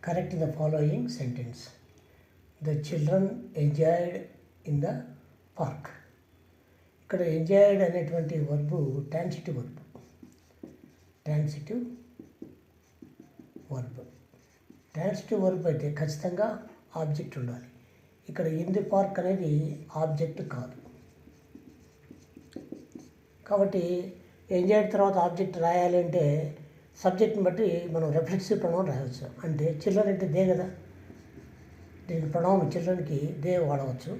Correct the following sentence. The children enjoyed in the park. ఇక్కడ enjoyed అనేటువంటి verb transitive verb. Transitive verb అయితే ఖచ్చితంగా object ఉండాలి. ఇక్కడ ఇన్ ది పార్క్ అనేది ఆబ్జెక్ట్ కాదు. కాబట్టి ఎంజాయిడ్ తర్వాత ఆబ్జెక్ట్ రాయాలి అంటే సబ్జెక్ట్ని బట్టి మనం రిఫ్లెక్సివ్ ప్రొనౌన్ రాయవచ్చు. అంటే చిల్డ్రన్ అంటే దే కదా, దీనికి ప్రొనౌన్ చిల్డ్రన్కి దే వాడవచ్చు.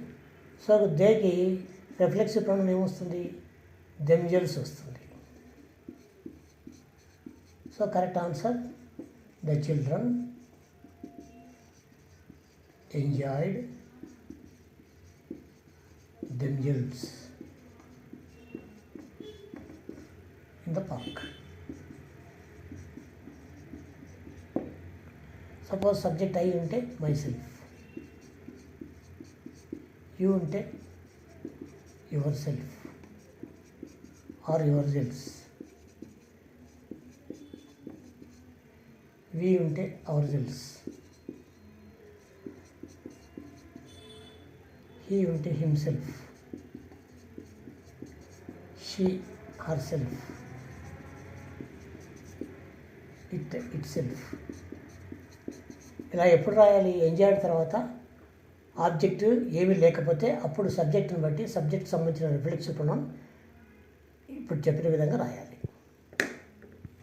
సో దేకి రిఫ్లెక్సివ్ ప్రొనౌన్ ఏమొస్తుంది, దెమ్జెల్స్ వస్తుంది. So correct answer the children enjoyed themselves in the park. Suppose subject I unte myself, you unte yourself or yourselves, we unte ourselves, he unte himself, she herself, it self. ఇలా ఎప్పుడు రాయాలి? Enjoy తర్వాత object ఏమీ లేకపోతే అప్పుడు సబ్జెక్ట్ని బట్టి subject సంబంధించిన రిఫ్లెక్సివ్ ప్రొనౌన్ ఇప్పుడు చెప్పిన విధంగా రాయాలి.